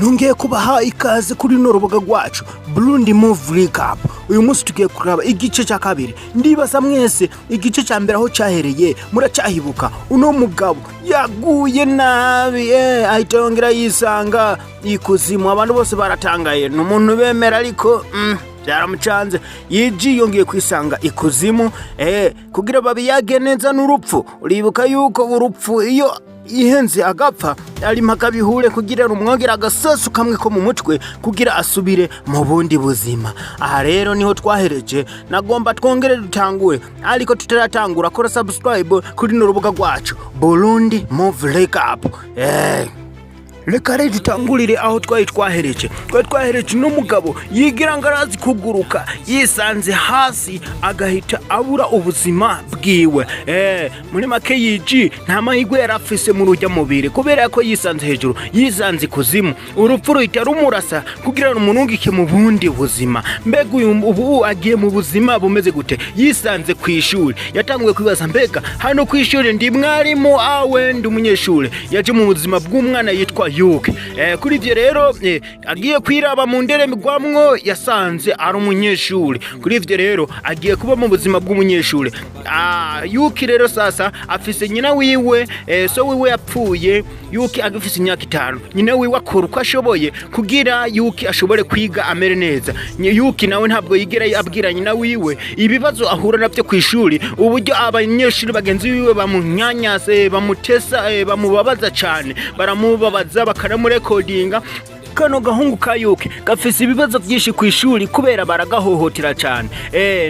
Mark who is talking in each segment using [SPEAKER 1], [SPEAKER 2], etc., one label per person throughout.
[SPEAKER 1] nongeye kubaha ikaze kuri no rubuga rwacu Burundi Movie Recap. Uyu munsi tugiye kuraba igice cya kabiri. Ndibaza mwese igice cya mbere aho cyahereye muracyahibuka. Uno mugabo yaguye nabi ahita yongera yisanga ikuzimu. Abantu bose baratangaye, n'umuntu bemera ariko byaramucanze. Yiji yongeye kwisanga ikuzimu kugira babiyage neza n'urupfu. Uribuka yuko urupfu iyo ihenze agapfa ari makabihure kugira rumwongera agasasu kamwe ko mu mutwe kugira asubire mu bundi buzima. Aha rero niho twahereje, nagomba twongere dutangure ariko tutaratangura kora subscribe kuri no rubuga rwacu Burundi Movie Recap. Reka rero dutangurire aho twahereje n'umugabo yigira ngarazi kuguruka yisanze hasi agahita abura ubuzima bwiwe. Muri make Yiji nta mahirwe yarafise mu rujya mubiri kubera ko yisanze hejuru, yisanze kuzimu. Urupfu ruhita rumurasa kugira umunungike mu bundi buzima. Mbega ubu agiye mu buzima bumeze gute? Yisanze kwishuri, yatanguye kwibaza mbega hano kwishuri ndi mwarimu awe ndi umunyeshuri. Yaje mu buzima bw'umwana yitwa Yuke. Kuri ivyo rero agiye kwiraba mu nderemigwamwo yasanze ari umunyeshuri. Kuri ivyo rero agiye kuba mu buzima bw'umunyeshuri. Yuke rero sasa afise nyina wiwe, so wiwe yapfuye. Yuke agifise imyaka 5. Nyina wiwe akora uko ashoboye kugira Yuke ashobore kwiga amere neza. Yuke nawe ntabwo yigera abwira nyina wiwe ibibazo ahura navyo kwishuri, uburyo abanyeshuri bagenzi biwe bamunyanyase, bamutesa, bamubabaza cyane, baramubabaza bakanamurekodinga. Kano gahungu ka Yuke gafise ibibazo byinshi kwishuri kubera baragahohotera cyane.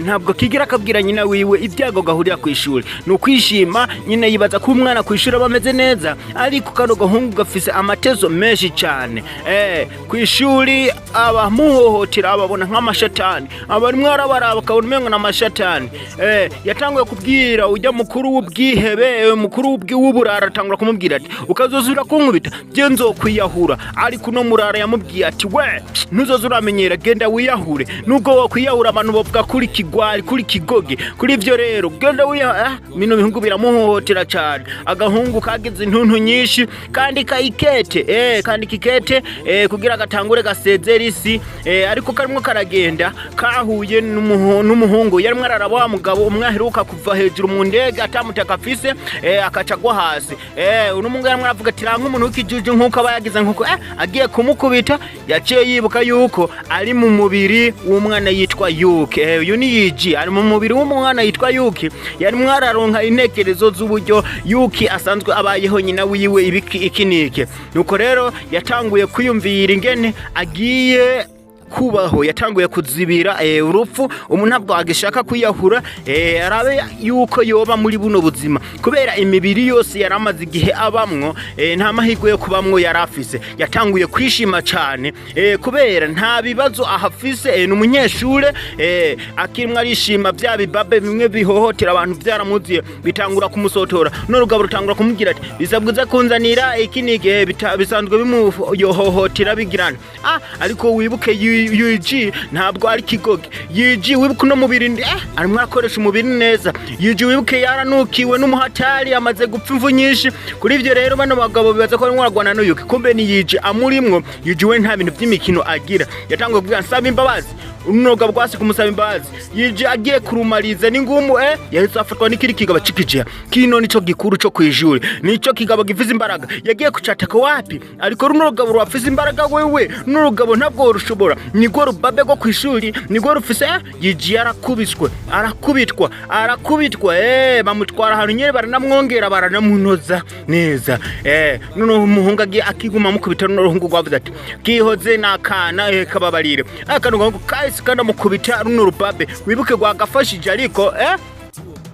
[SPEAKER 1] Ntabwo kigira kabwira nyina wiwe ibyago gahurira kwishuri. No kwishima nyina yibaza ko umwana kwishuri bameze neza, ariko kano gahungu gafise amatezo menshi cyane. Kwishuri abamuhohotera ababona nk'amashatani, abarimwe arabaraba kabona umengo n'amashatani. Yatanguye kubwira ujya mukuru w'ubwihebe, mukuru w'uburara, atangura kumubwira ati ukazozura kunkubita bye nzokwiyahura. Ariko no murara yamubwiye ati we ntuzoza uramenyera, genda wiyahure. Nubwo wo kwiyahura abantu bavuga kuri kigwari, kuri kigoge. Kuri ivyo rero genda wiyahure. Mino bihungu biramuhohotera cyane. Agahungu kagize intuntu nyinshi kandi kayikete, kandi kikete kugira gatangure gasezera isi. Ariko karimwe karagenda kahuye n'umuhungu yarimwe araraba wa mugabo umwaheruka kuva hejuru mu ndege atamutaka afise, akacagwa hasi. Uno mungu yarimwe aravuga ati ranka umuntu w'ikijuje nkuko abayagize nkuko agiye kumukubita. Yaciye yibuka yuko ari mu mubiri w'umwana yitwa Yuke. Uyu ni Yiji ari mu mubiri w'umwana yitwa Yuke. Yari mwararonka intekerezo z'uburyo Yuke asanzwe abayeho nyina wiwe ikinike. Nuko rero yatanguye kwiyumvira ingene agiye kubaho, yatanguye kuzibira urupfu. Umuntu ntabwo agishaka kwiyahura, arabe yuko yoba muri buno buzima kubera imibiri yose yaramaze igihe abamwo, nta mahirwe yo kubamwo yarafise. Yatanguye kwishima cyane kubera nta bibazo ahafise. N'umunyeshure akimwe arishima, bya bibabe bimwe bihohotera abantu byaramuziye bitangura kumusotora. No rugabo rutangura kumubwira ati bisabwiza kunzanira ikinige bisanzwe bimuyohohotera bigirana. Ariko wibuke Yiji ntabwo ari kigoge. Yiji wibuke no mubiri arimwe akoresha umubiri neza. Yiji wibuke yaranukiwe n'umuhatari amaze gupfa imvu nyinshi. Kuri ivyo rero bano bagabo bibaza ko aragwana no Yuke, kumbe ni Yiji amurimwo. Yiji we nta bintu by'imikino agira. Yatanguye kugira nsaba imbabazi, unoga bwasi kumusaba imbabazi. Yiji agiye kurumariza n'ingumu yahise afatwa n'ikiri kigaba cikije. Kino nico gikuru cyo kwijuri, nico kigaba gifize imbaraga. Yagiye kucataka wapi? Ariko runogabo rwafise imbaraga wewe n'urugabo ntabwo rushobora. Nigwo rubabe go kwishuri, nigwo rufise. Yiji arakubitwa bamutwara ahantu nyere baranamwongera baranamunoza neza. None umuhungu agiye akiguma mukubita n'uruhungu rwavuze ati kihoze nakana kababarire. Akano kahise kandi mukubita runo rubabe. Wibuke gwagafashije ariko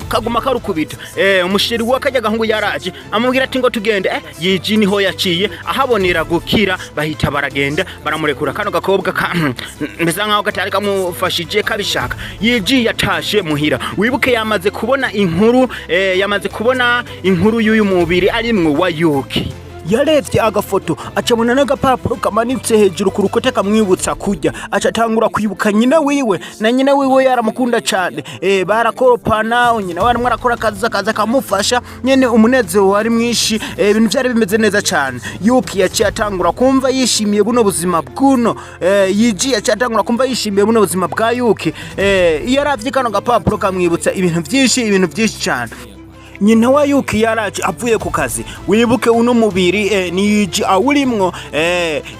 [SPEAKER 1] kaguma karukubita. Umushiri wakajya gahungu yaraje amubwira ati ngo tugende. Yiji niho yaciye ahabonera gukira, bahita baragenda baramurekura. Kano gakobwa mbese nkaho gatari kamufashije kabishaka. Yiji yatashe muhira. Wibuke yamaze kubona inkuru, yamaze kubona inkuru y'uyu mubiri arimwe wa Yuke. yarebye agafoto acabona n'agapapuro kamanitse hejuru ku rukote kamwibutsa kurya, acatangura kwibuka nyina wiwe, na nyina wiwe yaramukunda cane, barakoropana, nyina we arimwo arakora akazi kamufasha, nyene umunezero wari mwinshi, ibintu vyari bimeze neza cane. Yuki yaciye atangura kumva yishimiye buno buzima bw'uno Yiji, yaciye atangura kumva yishimiye buno buzima bwa Yuki, iyo aravye kano gapapuro kamwibutsa ibintu vyinshi cane. Nyina wa Yuki yaraje avuye ku kazi, wibuke uno mubiri ni Yiji awurimwo,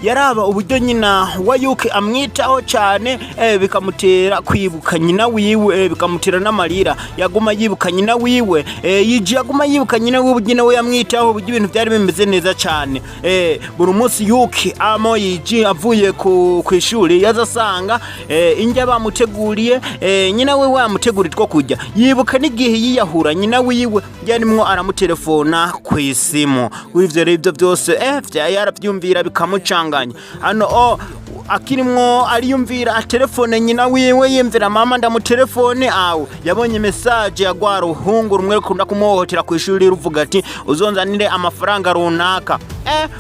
[SPEAKER 1] yaraba uburyo nyina wa Yuki amwitaho cyane, bikamutera kwibuka nyina wiwe, bikamutera n'amarira, yaguma yibuka nyina wiwe, Yiji yaguma yibuka nyina wiwe, nyina we yamwitaho, uburyo ibintu byari bimeze neza cyane. Buri munsi Yuki Yiji avuye ku ishuri yazasanga indya bamuteguriye, nyina we wamutegurira two kurya, yibuka n'igihe yiyahura nyina wiwe yarimwo aramutelefona kw'isimu. Wivyo rero byose yaravyumvira bikamucanganya. Hano akirimwo ariyumvira telefone nyina wiwe, yimvira mama ndamutelefone, yabonye message ya gwa ruhungu rumwe rukunda kumuhohotera ku ishuri ruvuga ati uzonzanire amafaranga runaka.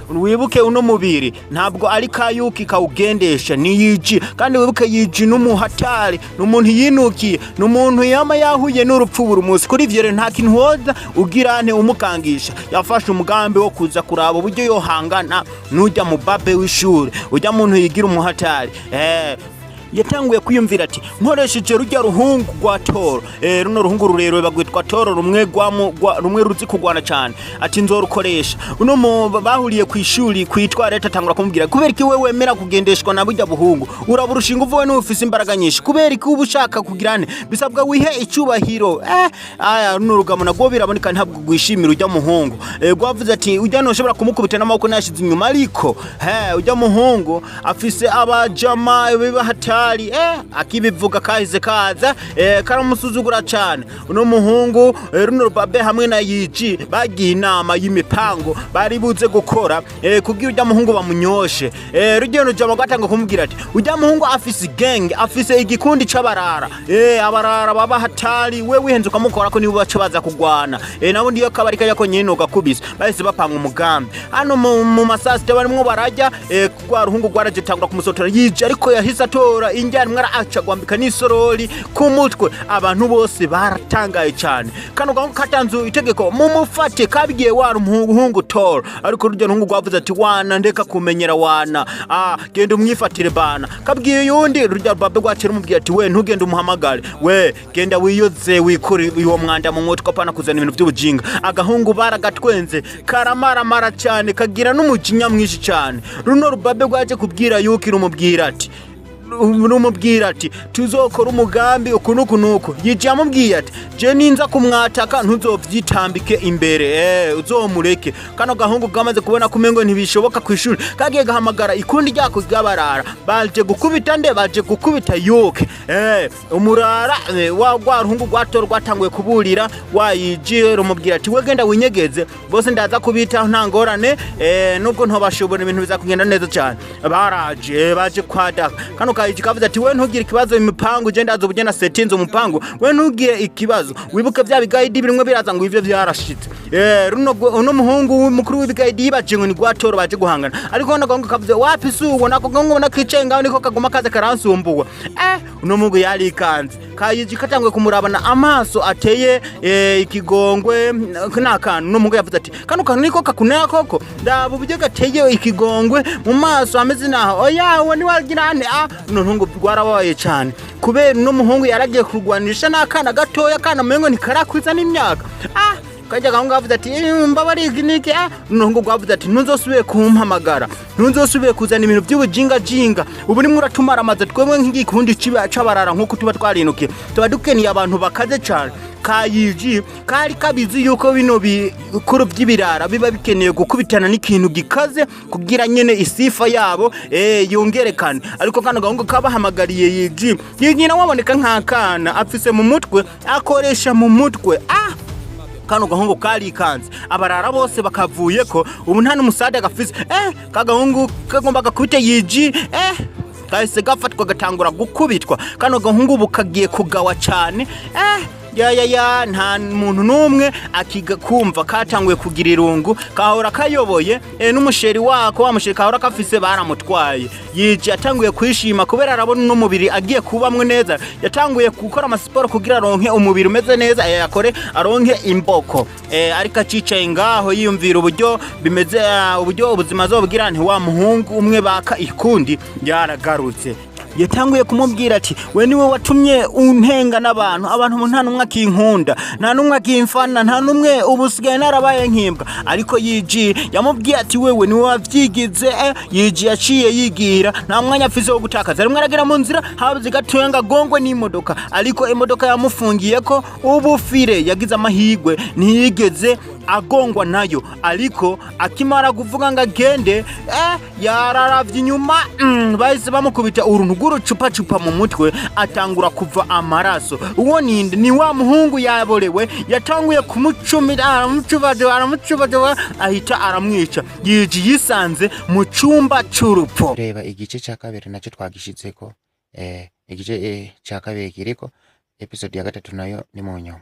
[SPEAKER 1] Wibuke uno mubiri ntabwo ari ka Yuki kawugendesha, ni Yiji, kandi wibuke Yiji n'umuhatari, n'umuntu yinukiye, n'umuntu yama yahuye n'urupfu buri munsi. Kuri ivyo rero nta kintu hoza ugirane umukangisha, yafashe umugambi wo kuza kuraba uburyo yohangana n'ujya mu babe w'ishuri, ujya muntu yigira umuhatari. Yatanguye kwiyumvira ati nkoresheje rujya ruhungu rwa Toro, runo ruhungu rurerure bagwitwa Toro, rumwe ruzi kugwana cyane, ati nzorukoresha. Uno bahuriye ku ishuri kwitwa leta, tangura kumubwira kubera iki wewe wemera kugendeshwa na burya buhungu, uraburushinga uvuwe n'ufise imbaraga nyinshi, kubera iki uba ushaka kugirane, bisabwa wihe icyubahiro. Runo rugamo nagwo biraboneka ntabwo gwishimira ujya muhungu, gwavuze ati ujya noshobora kumukubita n'amaboko nashize inyuma, ariko ujya muhungu afise abajama bibahata akibivuga kahize kaza, karamusuzugura cyane. Uno muhungu runo rubabe hamwe na Yiji bagiye inama y'imipango bari buze gukora, kugira ujya muhungu bamunyoshe. Rugendo jama gatanga kumubwira ati ujya muhungu afise gang, afise igikundi c'abarara, abarara baba hatari, we wihenze ukamukora ko nibo baca baza kugwana, nabo ndiyo kabari kajya ko nyine ugakubisa. Bahise bapanga umugambi. Hano mu masasite barimwo barajya, kwa ruhungu gwaraje tangura kumusotora Yiji, ariko yahise atora injyana mwara aca gwambika n'isorori ku mutwe. Abantu bose baratangaye cyane, kano gahungu katanzu itegeko mumufate, kabigiye wari umuhungu Toro, ariko rujya ruhungu gwavuze ati wana ndeka kumenyera wana, genda umwifatire bana. Kabwiye yundi rujya babe gwacera umubwira ati we ntugende umuhamagare, we genda wiyoze wikuri uwo mwanda mu mutwe, apana kuzana ibintu by'ubujinga. Agahungu baragatwenze karamaramara cyane, kagira n'umujinya mwinshi cyane. Runo rubabe gwaje kubwira Yuki rumubwira ati tuzokora umugambi ukuntu. Yiji amubwiye ati je ninza kumwataka ntuzovyitambike imbere, uzomureke. Kano gahungu gamaze kubona kumengo ntibishoboka kwishuri, kagiye gahamagara ikundi ryako ry'abarara, baje gukubita Yuki. Umurara wa ruhungu rwatora rwatanguye kuburira wa Yiji, rumubwira ati we genda winyegeze, bose ndaza kubitaho nta ngorane, nubwo ntobashobora ibintu bizakugenda neza cyane. Baje kwadaka. Kano Yiji kavuze ati we ntugire ikibazo imipango, je ndazo bugena setinze umupango, we ntugire ikibazo, wibuke bya bigayidi birimwe biraza ngo ivyo vyarashitse. Uno muhungu mukuru w'ibigayidi baje ngo ni gwatoro baje guhangana, ariko nagahungu kavuze wapi suwo nako gahungu nakicaye ngaho niko kagoma kaze karansumbuwe. Uno muhungu yari ikanze. Yiji katangwe kumurabana amaso ateye ikigongwe n'akantu. Uno muhungu yavuze ati kano kantu niko kakunera koko, ndaba uburyo gateye ikigongwe mu maso ameze naho, oya we ni wagirane. Uno muhungu gwarabaye cyane, kubera uno muhungu yaragiye kurwanisha n'akana gatoya, kana mengo nikarakwiza n'imyaka. Kajya gahungu avuze ati mbabariga niki. Uno gwavuze ati ntuzosubiye kumpamagara, ntuzosubiye kuzana ibintu by'ubujinga. Ubu ni muratumara amaze twemwe nk'igikundi c'abarara nkuko tuba twarinukiye, tuba dukeniye abantu bakaze cyane. Yiji kari kabizi yuko bino bikuru by'ibirara biba bikeneye gukubitana n'ikintu gikaze kugira nyene isifa yabo yongerekane, ariko kano gahungu kabahamagariye Yiji nawe waboneka nk'akana afise mu mutwe, akoresha mu mutwe. Kano gahungu kari ikanze, abarara bose bakavuye ko ubu nta n'umusade gafise. Kagahungu kagomba gakubite Yiji, kahise gafatwa gatangura gukubitwa. Kano gahungu bukagiye kugawa cyane, ya nta muntu numwe akiga kumva katanguye kugira irungu kahora kayoboye n'umusheri wako wa musheri kahora kafise baramutwaye yije atanguye kwishima kubera arabona n'umubiri agiye kubamwe neza yatanguye gukora amasiporo kugira aronke umubiri umeze neza yakore aronke imboko ariko acicaye ngaho yiyumvira uburyo bimeze uburyo ubuzima azobwira nti wa muhungu umwe baka ikundi yaragarutse yatanguye kumubwira ati we niwe watumye untenga abantu nta numwe akinkunda nta numwe akimfana nta numwe ubusigaye narabaye nkimbwa ariko yiji yamubwiye ati wewe niwe wavyigize yiji yaciye yigira nta mwanya afise wo gutakaza rimwe aragira mu nzira habuze gatuyenga gongwe n'imodoka ariko imodoka yamufungiye ko ubufire yagize amahirwe ntiyigeze agongwa nayo ariko akimara kuvuga ngo agende yararavye inyuma bahise bamukubita uruntu rw'urucupa mu mutwe atangura kuva amaraso uwo ninde ni wa muhungu yaborewe yatanguye kumucumira aramucubaje ahita aramwica yiji yisanze mu cumba c'urupfu
[SPEAKER 2] reba igice ca kabiri naco twagishitseko igice ca kabiri kiriko episode ya gatatu nayo ni mu nyuma